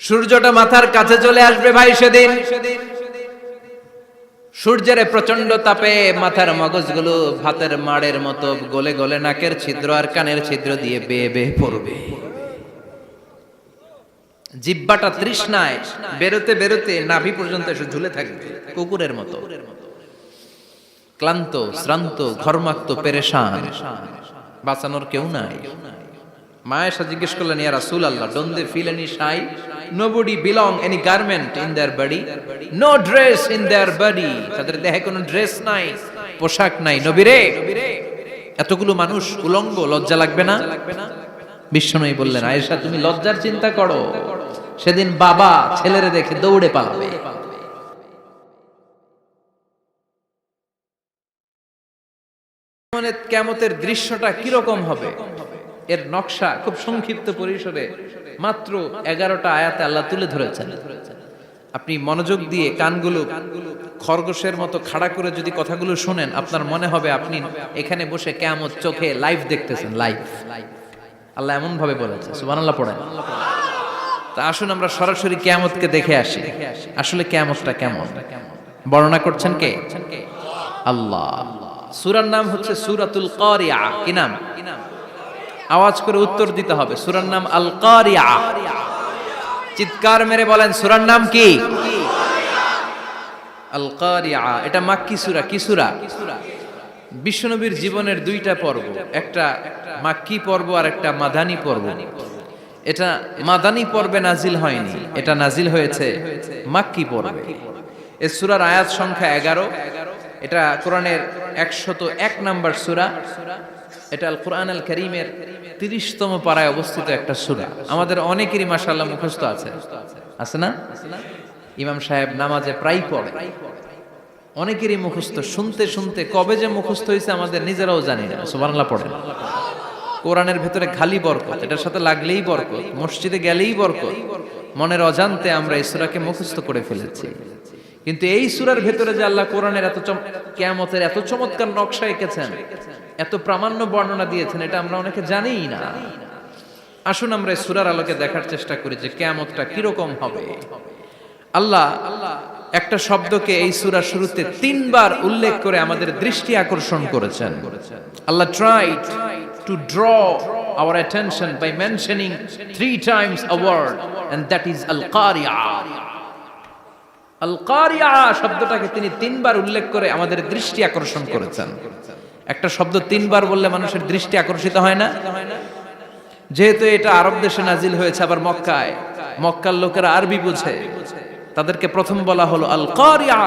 সূর্যটা মাথার কাছে চলে আসবে ভাই সেদিন। সূর্যের প্রচন্ড তাপে মাথার মগজগুলো ভাতের মাড়ের মতো গলে গলে নাকের ছিদ্র আর কানের ছিদ্র দিয়ে বেয়ে বেয়ে পড়বে। জিহ্বাটা তৃষ্ণায় বেরোতে বেরোতে নাভি পর্যন্ত এসে ঝুলে থাকবে কুকুরের মতো, ক্লান্ত শ্রান্ত ঘর্মাক্ত পেরেশান, বাঁচানোর কেউ নাই। মায়েশা জিজ্ঞেস করলেন, ইয়া রাসূলুল্লাহ, don't they feel any shy? Nobody belong any garment in their body, no dress in their body. তাদের দেহে কোনো ড্রেস নাই, পোশাক নাই। নবীরে, এতগুলো মানুষ উলঙ্গ, লজ্জা লাগবে না? বিশ্বনবী বললেন, আয়েশা তুমি লজ্জার চিন্তা করো, সেদিন বাবা ছেলেরে দেখে দৌড়ে পালাবে। কিয়ামতের দৃশ্যটা কিরকম হবে এর নকশা খুব সংক্ষিপ্ত পরিসরে মাত্র 11টা আয়াতে আল্লাহ তুলে ধরেছেন। আপনি মনোযোগ দিয়ে কানগুলো খরগোশের মতো খাড়া করে যদি কথাগুলো শুনেন, আপনার মনে হবে আপনি এখানে বসে কিয়ামত চোখে লাইভ দেখতেছেন। লাইভ আল্লাহ এমন ভাবে বলেছে, সুবহানাল্লাহ পড়েন। তা আসুন আমরা সরাসরি কিয়ামতকে দেখে আসি, আসলে কিয়ামতটা কেমন। বর্ণনা করছেন কে? আল্লাহ। সূরার নাম হচ্ছে সূরাতুল কারিয়া। কি নাম? আওয়াজ করে উত্তর দিতে হবে। সূরার নাম আল কারিয়া। চিৎকার মেরে বলেন, সূরার নাম কি? আল কারিয়া। এটা মাক্কি সূরা। কি সূরা? বিশ্বনবীর জীবনের দুইটা পর্ব, একটা মাক্কি পর্ব আর একটা মাদানী পর্ব। এটা মাদানী পর্বে নাজিল হয়নি, এটা নাজিল হয়েছে মাক্কি পর্বে। এই সূরার আয়াত সংখ্যা 11। এটা কোরআনের 101 নম্বর সূরা। এটা আল কোরআন আল কারীমের 30তম পারায় অবস্থিত একটা সূরা। আমাদের অনেকেরই মাশাআল্লাহ মুখস্থ আছে, আছে না? ইমাম সাহেব নামাজে প্রায় পড়ে, অনেকেরই মুখস্থ। শুনতে শুনতে কবে যে মুখস্থ হয়েছে আমাদের নিজেরাও জানি না। সুবহানাল্লাহ পড়েন। কোরআনের ভেতরে খালি বরকত, এটার সাথে লাগলেই বরকত, মসজিদে গেলেই বরকত। মনের অজান্তে আমরা এই সূরাকে মুখস্থ করে ফেলেছি। কিন্তু এই সূরার ভেতরে যে আল্লাহ কোরআনের কিয়ামতের এত চমৎকার নকশা এঁকেছেন, এত প্রামাণ্য বর্ণনা দিয়েছেন, এটা আমরা অনেকে জানিই না। আসুন আমরা এই সূরার আলোকে দেখার চেষ্টা করি যে কিয়ামতটা কিরকম হবে। আল্লাহ একটা শব্দকে এই সূরার শুরুতে 3 বার উল্লেখ করে আমাদের দৃষ্টি আকর্ষণ করেছেন। আল্লাহ tried to draw our attention by mentioning 3 times a word, and that is al-qari'ah. আল-কারিয়া শব্দটাকে তিনি 3 বার উল্লেখ করে আমাদের দৃষ্টি আকর্ষণ করেছেন। একটা শব্দ 3 বার বললে মানুষের দৃষ্টি আকর্ষিত হয় না? যেহেতু এটা আরব দেশে নাজিল হয়েছে, আবার মক্কায়, মক্কার লোকেরা আরবি বুঝে, তাদেরকে প্রথম বলা হলো আল-কারিয়া।